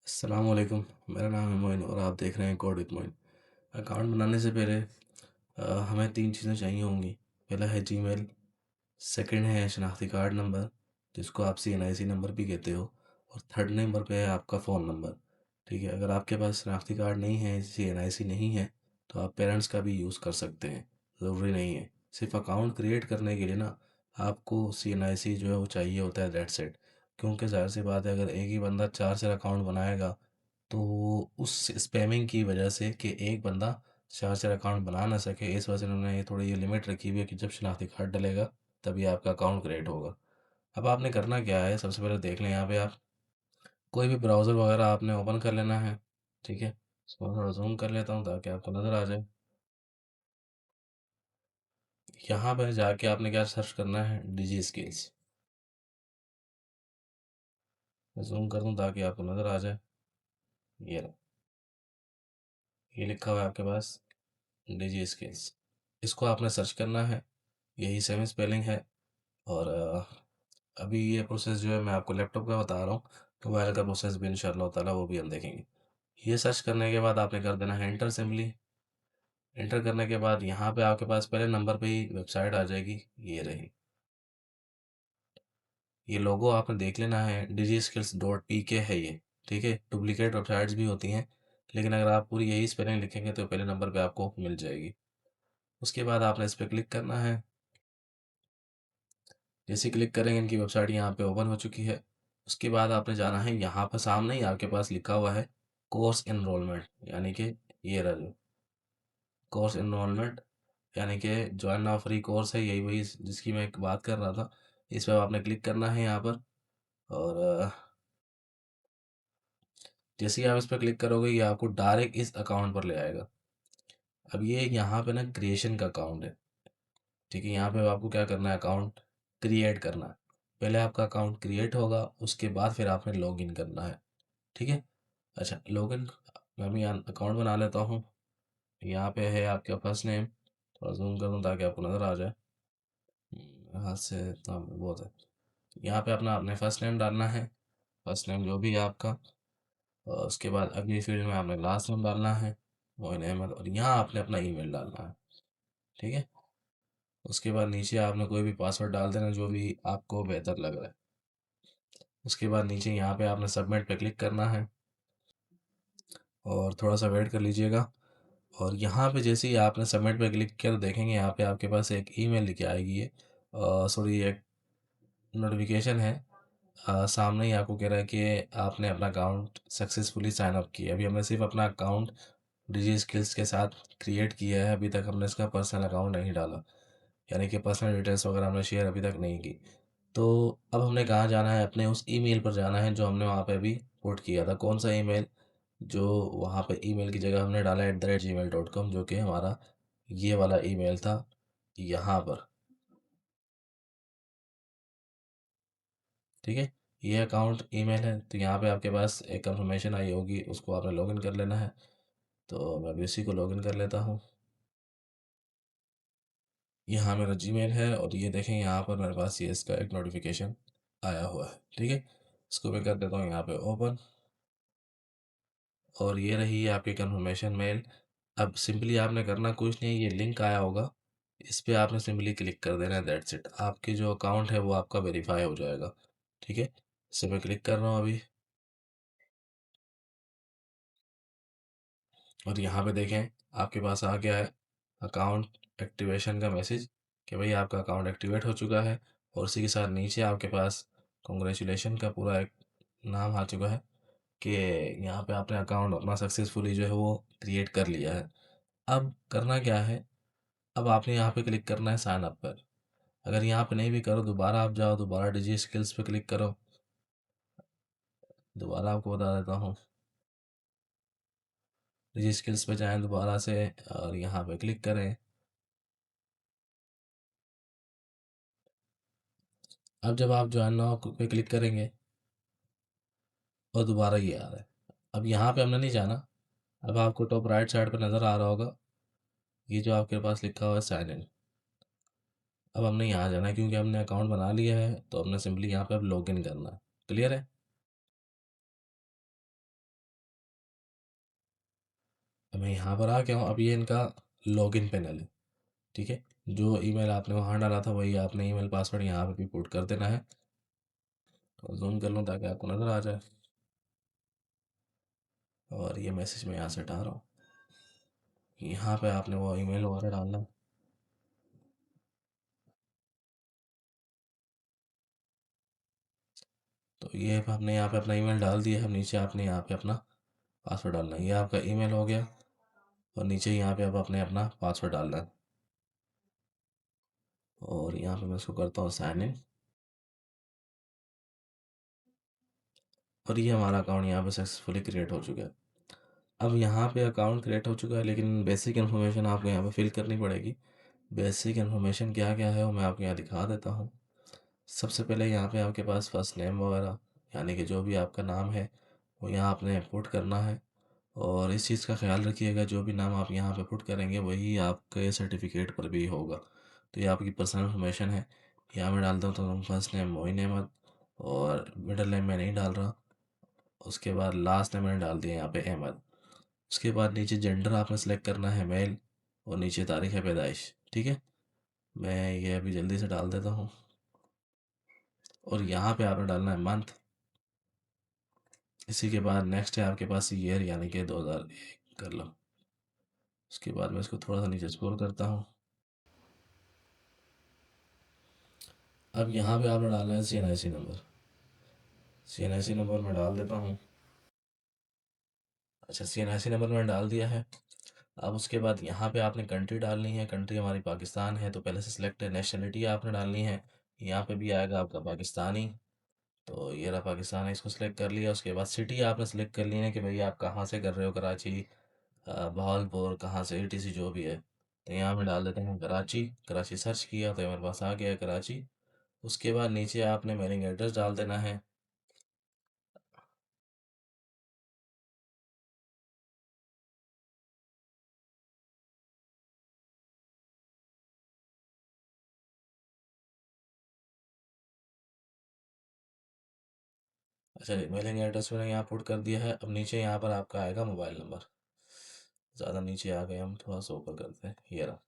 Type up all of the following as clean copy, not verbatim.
अस्सलाम वालेकुम। मेरा नाम है मोइन और आप देख रहे हैं कोड विद मोइन। अकाउंट बनाने से पहले हमें 3 चीज़ें चाहिए होंगी। पहला है जीमेल, सेकंड है शनाख्ती कार्ड नंबर जिसको आप सीएनआईसी नंबर भी कहते हो, और थर्ड नंबर पे है आपका फ़ोन नंबर। ठीक है, अगर आपके पास शनाख्ती कार्ड नहीं है, सीएनआईसी नहीं है, तो आप पेरेंट्स का भी यूज़ कर सकते हैं, ज़रूरी नहीं है। सिर्फ अकाउंट क्रिएट करने के लिए ना आपको सीएनआईसी जो है वो चाहिए होता है, दैट्स इट। क्योंकि ज़ाहिर सी बात है, अगर एक ही बंदा 4 अकाउंट बनाएगा तो उस स्पैमिंग की वजह से कि एक बंदा 4 अकाउंट बना ना सके, इस वजह से उन्होंने ये थोड़ी ये लिमिट रखी हुई है कि जब शनाख्ती कार्ड डलेगा तभी आपका अकाउंट क्रिएट होगा। अब आपने करना क्या है, सबसे पहले देख लें यहाँ पे आप कोई भी ब्राउज़र वगैरह आपने ओपन कर लेना है। ठीक है, इसको मैं थोड़ा जूम कर लेता हूँ ताकि आपको नज़र आ जाए। यहाँ पे जाके आपने क्या सर्च करना है, डिजी स्किल्स। मैं जूम कर दूँ ताकि आपको नज़र आ जाए। ये रहा, ये लिखा हुआ है आपके पास, डिजी स्किल्स। इसको आपने सर्च करना है, यही सेम स्पेलिंग है। और अभी ये प्रोसेस जो है मैं आपको लैपटॉप का बता रहा हूँ, मोबाइल का प्रोसेस भी इंशाल्लाह ताला वो भी हम देखेंगे। ये सर्च करने के बाद आपने कर देना है एंटर सिंपली। एंटर करने के बाद यहाँ पे आपके पास पहले नंबर पे ही वेबसाइट आ जाएगी, ये रही। ये लोगो आपने देख लेना है, digiskills.pk है ये। ठीक है, डुप्लीकेट वेबसाइट्स भी होती हैं, लेकिन अगर आप पूरी यही स्पेलिंग लिखेंगे तो पहले नंबर पे आपको मिल जाएगी। उसके बाद आपने इस पर क्लिक करना है। जैसे क्लिक करेंगे इनकी वेबसाइट यहाँ पे ओपन हो चुकी है। उसके बाद आपने जाना है, यहाँ पर सामने ही आपके पास लिखा हुआ है कोर्स इनरोलमेंट, यानी कि ये रहा जो कोर्स इनरोलमेंट, यानी कि ज्वाइन नाउ फ्री कोर्स है, यही वही जिसकी मैं बात कर रहा था। इस पर आपने क्लिक करना है यहाँ पर। और जैसे ही आप इस पर क्लिक करोगे ये आपको डायरेक्ट इस अकाउंट पर ले आएगा। अब ये यहाँ पे ना क्रिएशन का अकाउंट है। ठीक है, यहाँ पे आपको क्या करना है, अकाउंट क्रिएट करना है। पहले आपका अकाउंट क्रिएट होगा, उसके बाद फिर आपने लॉगिन करना है। ठीक है, अच्छा लॉगिन, मैं भी अकाउंट बना लेता हूँ। यहाँ पे है आपका फर्स्ट नेम, थोड़ा जूम कर दूँ ताकि आपको नज़र आ जाए। हाथ से इतना बहुत है। यहाँ पे अपना आपने फर्स्ट नेम डालना है, फर्स्ट नेम जो भी है आपका। और उसके बाद अगली फील्ड में आपने लास्ट नेम डालना है, मोइन अहमद, और यहाँ आपने अपना ईमेल डालना है। ठीक है, उसके बाद नीचे आपने कोई भी पासवर्ड डाल देना जो भी आपको बेहतर लग रहा है। उसके बाद नीचे यहाँ पे आपने सबमिट पे क्लिक करना है और थोड़ा सा वेट कर लीजिएगा। और यहाँ पे जैसे ही आपने सबमिट पे क्लिक किया तो देखेंगे यहाँ पे आपके पास एक ईमेल लिखे आएगी है, सॉरी एक नोटिफिकेशन है। सामने ही आपको कह रहा है कि आपने अपना अकाउंट सक्सेसफुली साइन अप किया। अभी हमने सिर्फ अपना अकाउंट डिजी स्किल्स के साथ क्रिएट किया है, अभी तक हमने इसका पर्सनल अकाउंट नहीं डाला, यानी कि पर्सनल डिटेल्स वगैरह हमने शेयर अभी तक नहीं की। तो अब हमने कहाँ जाना है, अपने उस ईमेल पर जाना है जो हमने वहाँ पे अभी पुट किया था। कौन सा ईमेल, जो वहाँ पे ईमेल की जगह हमने डाला @gmail.com, जो कि हमारा ये वाला ईमेल था यहाँ पर। ठीक है, ये अकाउंट ईमेल है, तो यहाँ पे आपके पास एक कंफर्मेशन आई होगी, उसको आपने लॉगिन कर लेना है। तो मैं अभी उसी को लॉगिन कर लेता हूँ। यहाँ मेरा जीमेल है और ये देखें यहाँ पर मेरे पास ये इसका एक नोटिफिकेशन आया हुआ है। ठीक है, इसको मैं कर देता हूँ यहाँ पे ओपन, और ये रही है आपकी कंफर्मेशन मेल। अब सिंपली आपने करना कुछ नहीं, ये लिंक आया होगा, इस पे आपने सिंपली क्लिक कर देना है, दैट्स इट। आपकी जो अकाउंट है वो आपका वेरीफाई हो जाएगा। ठीक है, इसे मैं क्लिक कर रहा हूँ अभी, और यहाँ पे देखें आपके पास आ गया है अकाउंट एक्टिवेशन का मैसेज कि भाई आपका अकाउंट एक्टिवेट हो चुका है। और उसी के साथ नीचे आपके पास कॉन्ग्रेचुलेशन का पूरा एक नाम आ चुका है कि यहाँ पे आपने अकाउंट अपना सक्सेसफुली जो है वो क्रिएट कर लिया है। अब करना क्या है, अब आपने यहाँ पे क्लिक करना है साइन अप पर। अगर यहाँ पे नहीं भी करो, दोबारा आप जाओ, दोबारा डिजी स्किल्स पे क्लिक करो। दोबारा आपको बता देता हूँ, डिजी स्किल्स पे जाएं दोबारा से और यहाँ पे क्लिक करें। अब जब आप ज्वाइन नाउ पे क्लिक करेंगे और दोबारा ये आ रहा है, अब यहाँ पे हमने नहीं जाना। अब आपको टॉप राइट साइड पे नज़र आ रहा होगा ये जो आपके पास लिखा हुआ है साइन इन। अब हमने यहाँ जाना है क्योंकि हमने अकाउंट बना लिया है, तो हमने सिंपली यहाँ पे अब लॉग इन करना है। क्लियर है। मैं यहाँ पर आ गया हूँ। अब ये इनका लॉगिन पैनल है, ठीक है? जो ईमेल आपने वहाँ डाला था वही आपने ईमेल पासवर्ड यहाँ पे भी पुट कर देना है। और ज़ूम कर लूँ ताकि आपको नज़र आ जाए। और ये मैसेज मैं यहाँ से हटा रहा हूँ। यहाँ पे आपने वो ईमेल वगैरह डालना है। तो ये आपने यहाँ पे अपना ईमेल डाल दिया है। अब नीचे आपने यहाँ पे अपना पासवर्ड डालना है। ये आपका ईमेल हो गया। और नीचे यहाँ पे अब आपने अपना पासवर्ड डालना है। और यहाँ पे मैं इसको करता हूँ साइन इन। और ये हमारा अकाउंट यहाँ पे सक्सेसफुली क्रिएट हो चुका है। अब यहाँ पे अकाउंट क्रिएट हो चुका है, लेकिन बेसिक इन्फॉर्मेशन आपको यहाँ पे फिल करनी पड़ेगी। बेसिक इन्फॉर्मेशन क्या क्या है वो मैं आपको यहाँ दिखा देता हूँ। सबसे पहले यहाँ पे आपके पास फर्स्ट नेम वगैरह, यानी कि जो भी आपका नाम है वो यहाँ आपने पुट करना है। और इस चीज़ का ख्याल रखिएगा, जो भी नाम आप यहाँ पे पुट करेंगे वही आपके सर्टिफिकेट पर भी होगा। तो ये आपकी पर्सनल इन्फॉर्मेशन है। यहाँ मैं डालता हूँ तो फर्स्ट नेम मोइन अहमद, और मिडिल नेम मैं नहीं डाल रहा। उसके बाद लास्ट नेम मैंने डाल दिया यहाँ पे अहमद। उसके बाद नीचे जेंडर आपने सेलेक्ट करना है मेल, और नीचे तारीख़ है पैदाइश, ठीक है? मैं ये अभी जल्दी से डाल देता हूँ। और यहाँ पे आपने डालना है मंथ। इसी के बाद नेक्स्ट है आपके पास ईयर, यानी कि 2001 कर लो। उसके बाद मैं इसको थोड़ा सा नीचे स्क्रॉल करता हूँ। अब यहाँ पे आपने डालना है CNIC नंबर। CNIC नंबर मैं डाल देता हूँ। अच्छा, CNIC नंबर मैंने डाल दिया है। अब उसके बाद यहाँ पे आपने कंट्री डालनी है। कंट्री हमारी पाकिस्तान है तो पहले से सिलेक्ट है। नेशनलिटी आपने डालनी है। यहाँ पे भी आएगा आपका पाकिस्तानी। तो ये रहा पाकिस्तान है, इसको सिलेक्ट कर लिया। उसके बाद सिटी आपने सेलेक्ट कर ली है कि भाई आप कहाँ से कर रहे हो, कराची, बहावलपुर, कहाँ से, ETC जो भी है। तो यहाँ पे डाल देते हैं कराची। कराची सर्च किया तो मेरे पास आ गया कराची। उसके बाद नीचे आपने मेलिंग एड्रेस डाल देना है। अच्छा, मेलिंग एड्रेस मैंने यहाँ पुट कर दिया है। अब नीचे यहाँ पर आपका आएगा मोबाइल नंबर। ज़्यादा नीचे आ गए हम, थोड़ा सा ऊपर करते हैं, ये रहा।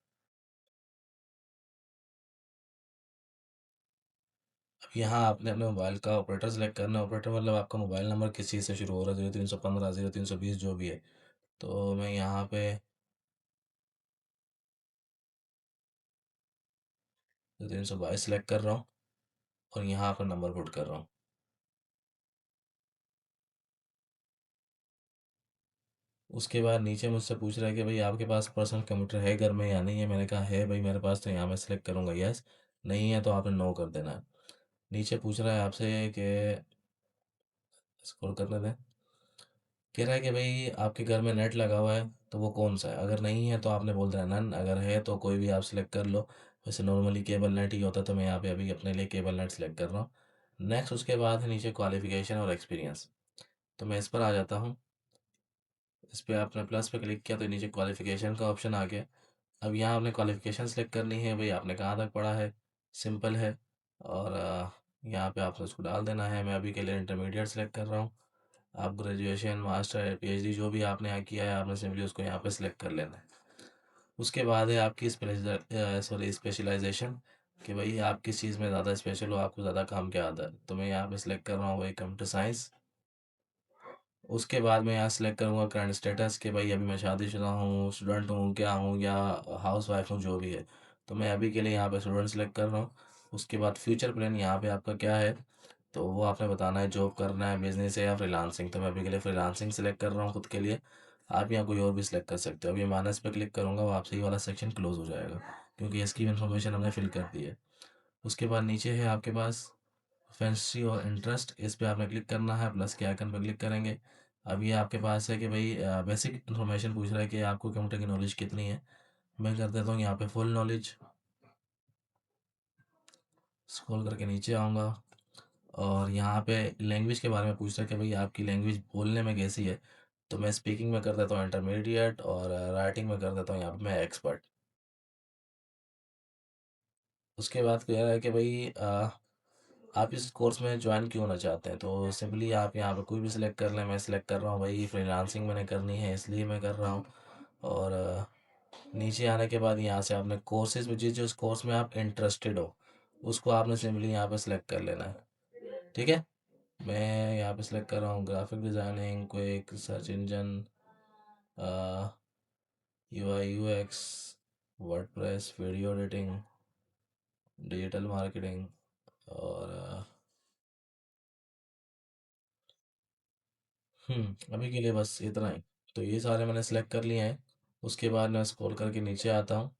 अब यहाँ आपने अपने मोबाइल का ऑपरेटर सेलेक्ट करना है। ऑपरेटर मतलब आपका मोबाइल नंबर किस चीज़ से शुरू हो रहा है, 0315 0320 जो भी है। तो मैं यहाँ पे 0322 सेलेक्ट कर रहा हूँ। और यहाँ पर नंबर पुट कर रहा हूँ। उसके बाद नीचे मुझसे पूछ रहा है कि भाई आपके पास पर्सनल कंप्यूटर है घर में या नहीं है। मैंने कहा है भाई मेरे पास, तो यहाँ मैं सेलेक्ट करूँगा यस। नहीं है तो आपने नो कर देना है। नीचे पूछ रहा है आपसे कि स्क्रॉल करने दें। कह रहा है कि भाई आपके घर में नेट लगा हुआ है तो वो कौन सा है। अगर नहीं है तो आपने बोल देना नन, अगर है तो कोई भी आप सिलेक्ट कर लो। वैसे नॉर्मली केबल नेट ही होता है, तो मैं यहाँ पे अभी अपने लिए केबल नेट सेलेक्ट कर रहा हूँ। नेक्स्ट उसके बाद है नीचे क्वालिफिकेशन और एक्सपीरियंस। तो मैं इस पर आ जाता हूँ। इस पर आपने प्लस पे क्लिक किया तो नीचे क्वालिफिकेशन का ऑप्शन आ गया। अब यहाँ आपने क्वालिफिकेशन सेलेक्ट करनी है, भाई आपने कहाँ तक पढ़ा है, सिंपल है। और यहाँ पे आपने उसको डाल देना है। मैं अभी के लिए इंटरमीडिएट सेलेक्ट कर रहा हूँ। आप ग्रेजुएशन, मास्टर, PhD जो भी आपने यहाँ किया है, आपने सिंपली उसको यहाँ पे सिलेक्ट कर लेना है। उसके बाद है आपकी स्पेशलाइजेशन, कि भाई आप किस चीज़ में ज़्यादा स्पेशल हो, आपको ज़्यादा काम क्या आता है। तो मैं यहाँ पे सिलेक्ट कर रहा हूँ भाई कंप्यूटर साइंस। उसके बाद मैं यहाँ सेलेक्ट करूँगा करंट स्टेटस, कि भाई अभी मैं शादीशुदा हूँ, स्टूडेंट हूँ, क्या हूँ, या हाउस वाइफ हूँ, जो भी है। तो मैं अभी के लिए यहाँ पे स्टूडेंट सेलेक्ट कर रहा हूँ। उसके बाद फ्यूचर प्लान यहाँ पे आपका क्या है, तो वो आपने बताना है, जॉब करना है, बिजनेस है, या फ्रीलांसिंग। तो मैं अभी के लिए फ्रीलांसिंग सेलेक्ट कर रहा हूँ खुद के लिए। आप यहाँ कोई और भी सिलेक्ट कर सकते हो। अभी माइनस पे क्लिक करूँगा, वो आपसे ये वाला सेक्शन क्लोज हो जाएगा, क्योंकि इसकी इन्फॉर्मेशन हमने फिल कर दी है। उसके बाद नीचे है आपके पास फैंसी और इंटरेस्ट, इस पे आपने क्लिक करना है, प्लस के आइकन पर क्लिक करेंगे। अब ये आपके पास है कि भाई बेसिक इन्फॉर्मेशन पूछ रहा है कि आपको कंप्यूटर की नॉलेज कितनी है। मैं कर देता हूँ यहाँ पे फुल नॉलेज। स्क्रॉल करके नीचे आऊँगा। और यहाँ पे लैंग्वेज के बारे में पूछ रहा है कि भाई आपकी लैंग्वेज बोलने में कैसी है। तो मैं स्पीकिंग में कर देता हूँ इंटरमीडिएट, और राइटिंग में कर देता हूँ यहाँ पे मैं एक्सपर्ट। उसके बाद कह रहा है कि भाई आप इस कोर्स में ज्वाइन क्यों होना चाहते हैं। तो सिंपली आप यहाँ पे कोई भी सिलेक्ट कर लें। मैं सिलेक्ट कर रहा हूँ भाई फ्रीलांसिंग मैंने करनी है, इसलिए मैं कर रहा हूँ। और नीचे आने के बाद यहाँ से आपने कोर्सेज में जिस जिस कोर्स में आप इंटरेस्टेड हो उसको आपने सिंपली यहाँ पे सिलेक्ट कर लेना है। ठीक है, मैं यहाँ पे सिलेक्ट कर रहा हूँ graphic designing, quick search engine, UI UX, WordPress, video editing, digital marketing और अभी के लिए बस इतना ही। तो ये सारे मैंने सेलेक्ट कर लिए हैं। उसके बाद मैं स्क्रॉल करके नीचे आता हूँ।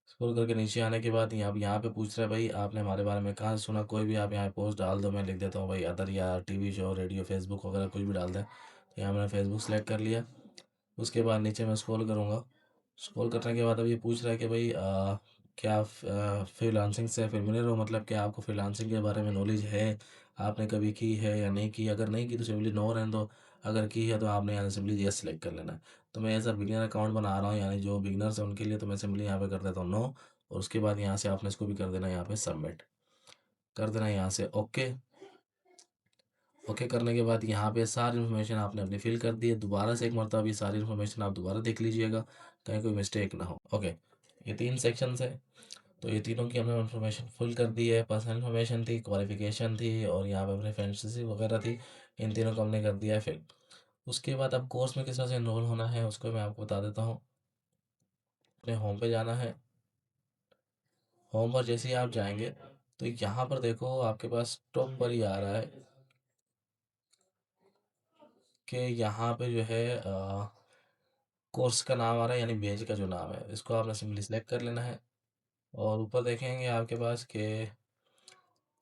स्क्रॉल करके नीचे आने के बाद यहाँ पे पूछ रहा है भाई आपने हमारे बारे में कहाँ से सुना, कोई भी आप यहाँ पोस्ट डाल दो। मैं लिख देता हूँ भाई अदर, या टीवी शो, रेडियो, फेसबुक वगैरह कुछ भी डाल दें। तो यहाँ मैंने फेसबुक सेलेक्ट कर लिया। उसके बाद नीचे मैं स्क्रॉल करूँगा। स्क्रॉल करने के बाद अब ये पूछ रहा है कि भाई क्या फ्रीलांसिंग से फेमिलियर हो, मतलब क्या आपको फ्रीलांसिंग के बारे में नॉलेज है, आपने कभी की है या नहीं की। अगर नहीं की तो सिंपली नो रहने दो, अगर की है तो आपने यहाँ सिंपली यस सेलेक्ट कर लेना है। तो मैं ऐसा बिगिनर अकाउंट बना रहा हूँ, यानी जो बिगिनर्स हैं उनके लिए, तो मैं सिंपली यहाँ पे कर देता हूँ नो। और उसके बाद यहाँ से आपने इसको भी कर देना है यहाँ पे सबमिट कर देना है यहाँ से ओके। ओके करने के बाद यहाँ पे सारी इन्फॉर्मेशन आपने अपनी फिल कर दी है। दोबारा से एक मरतबा ये सारी इन्फॉर्मेशन आप दोबारा देख लीजिएगा, कहीं कोई मिस्टेक ना हो। ओके, ये 3 सेक्शंस है। तो ये तीनों की हमने इन्फॉर्मेशन फिल कर दी है। पर्सनल इन्फॉर्मेशन थी, क्वालिफिकेशन थी और यहाँ पे प्रेफरेंसेस वगैरह थी। इन तीनों को हमने कर दिया है फिल। उसके बाद अब कोर्स में किस तरह से इनरोल होना है उसको मैं आपको बता देता हूँ। अपने होम पे जाना है। होम पर जैसे ही आप जाएंगे तो यहाँ पर देखो आपके पास टॉप पर ही आ रहा है कि यहाँ पे जो है कोर्स का नाम आ रहा है, यानी बैच का जो नाम है इसको आपने सिंपली सेलेक्ट कर लेना है। और ऊपर देखेंगे आपके पास कि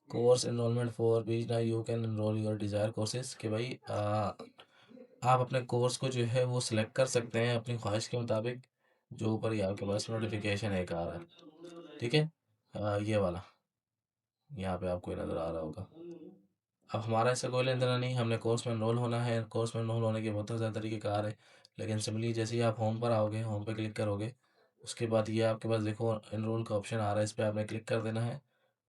कोर्स एनरोलमेंट फॉर बीच ना you can enrol your desire courses, कि भाई आप अपने कोर्स को जो है वो सिलेक्ट कर सकते हैं अपनी ख्वाहिश के मुताबिक। जो ऊपर ही आपके पास नोटिफिकेशन एक आ रहा है, ठीक है, ये वाला यहाँ पे आपको नज़र आ रहा होगा। अब हमारा ऐसा कोई लेना देना नहीं, हमने कोर्स में एनरोल होना है। कोर्स में एनरोल होने के बहुत ज़्यादा तरीके कार है, लेकिन सिंपली जैसे ही आप होम पर आओगे, होम पे क्लिक करोगे, उसके बाद ये आपके पास देखो एनरोल का ऑप्शन आ रहा है, इस पर आपने क्लिक कर देना है।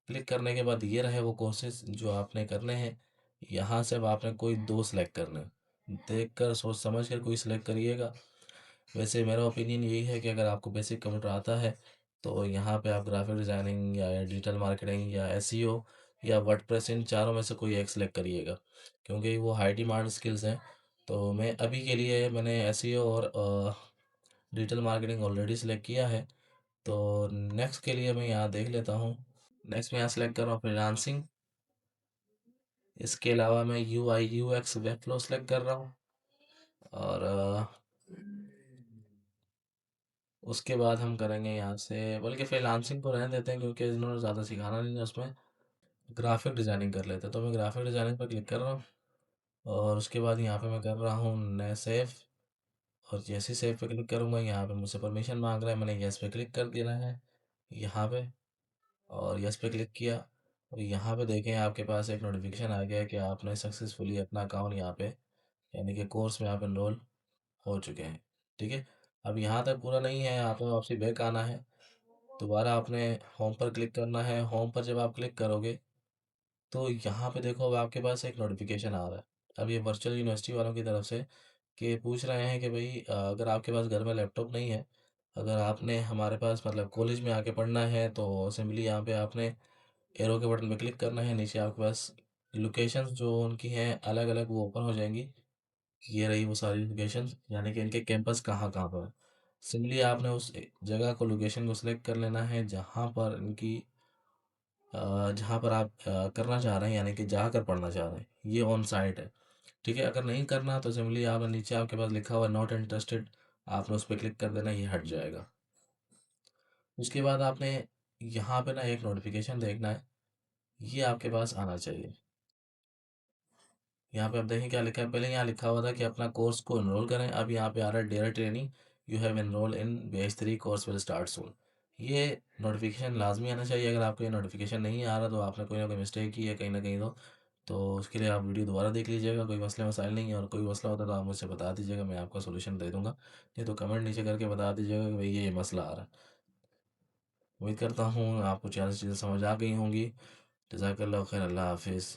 क्लिक करने के बाद ये रहे वो कोर्सेज जो आपने करने हैं। यहाँ से अब आपने कोई दो सेलेक्ट करने हैं। देख कर सोच समझ कर कोई सिलेक्ट करिएगा। वैसे मेरा ओपिनियन यही है कि अगर आपको बेसिक कंप्यूटर आता है तो यहाँ पे आप ग्राफिक डिज़ाइनिंग या डिजिटल मार्केटिंग या एसईओ या वर्डप्रेस, इन चारों में से कोई एक सिलेक्ट करिएगा, क्योंकि वो हाई डिमांड स्किल्स हैं। तो मैं अभी के लिए मैंने एसईओ और डिजिटल मार्केटिंग ऑलरेडी सिलेक्ट किया है। तो नेक्स्ट के लिए मैं यहाँ देख लेता हूँ। नेक्स्ट मैं यहाँ सेलेक्ट कर रहा हूँ फ्रीलांसिंग। इसके अलावा मैं you I you x web flow select कर रहा हूँ। और उसके बाद हम करेंगे यहाँ से, बल्कि फ्रीलांसिंग को रहने देते हैं क्योंकि इन्होंने ज़्यादा सिखाना नहीं है उसमें। ग्राफिक डिज़ाइनिंग कर लेते हैं, तो मैं ग्राफिक डिज़ाइनिंग पर क्लिक कर रहा हूँ। और उसके बाद यहाँ पे मैं कर रहा हूँ नए सेव। और जैसे ही सेव पे क्लिक करूँगा यहाँ पे मुझसे परमिशन मांग रहा है, मैंने यस पे क्लिक कर देना है यहाँ पे। और यस पे क्लिक किया। और यहाँ पे देखें आपके पास एक नोटिफिकेशन आ गया है कि आपने सक्सेसफुली अपना अकाउंट यहाँ पे, यानी कि कोर्स में आप एनरोल हो चुके हैं। ठीक है, अब यहाँ तक पूरा नहीं है, आपको वापसी बैक आना है। दोबारा आपने होम पर क्लिक करना है। होम पर जब आप क्लिक करोगे तो यहाँ पे देखो अब आपके पास एक नोटिफिकेशन आ रहा है। अब ये वर्चुअल यूनिवर्सिटी वालों की तरफ से कि पूछ रहे हैं कि भाई अगर आपके पास घर में लैपटॉप नहीं है, अगर आपने हमारे पास मतलब कॉलेज में आके पढ़ना है, तो सिंपली यहाँ पे आपने एरो के बटन पे क्लिक करना है। नीचे आपके पास लोकेशंस जो उनकी हैं अलग अलग वो ओपन हो जाएंगी। ये रही वो सारी लोकेशंस, यानी कि इनके कैंपस कहाँ कहाँ पर है। सिंपली आपने उस जगह को, लोकेशन को सिलेक्ट कर लेना है जहाँ पर इनकी जहाँ पर आप करना चाह रहे हैं, यानी कि जहाँ कर पढ़ना चाह रहे हैं, ये ऑन साइट है। ठीक है, अगर नहीं करना तो सिंपली आप नीचे आपके पास लिखा हुआ नॉट इंटरेस्टेड, आपने उस पर क्लिक कर देना, ये हट जाएगा। उसके बाद आपने यहाँ पे ना एक नोटिफिकेशन देखना है, ये आपके पास आना चाहिए। यहाँ पे आप देखें क्या लिखा है। पहले यहाँ लिखा हुआ था कि अपना कोर्स को एनरोल करें, अब यहाँ पे आ रहा है dare training, you have enroll in batch 3 course will start soon. ये नोटिफिकेशन लाजमी आना चाहिए। अगर आपको ये नोटिफिकेशन नहीं आ रहा तो आपने कोई ना कोई मिस्टेक की है कहीं ना कहीं। तो उसके लिए आप वीडियो दोबारा देख लीजिएगा, कोई मसले मसाइल नहीं है। और कोई मसला होता है तो आप मुझसे बता दीजिएगा, मैं आपका सोल्यूशन दे दूंगा। नहीं तो कमेंट नीचे करके बता दीजिएगा कि भाई ये मसला आ रहा है। उम्मीद करता हूँ आपको चार चीज़ें समझ आ गई होंगी। जज़ाकल्लाह खैर, अल्लाह हाफिज़।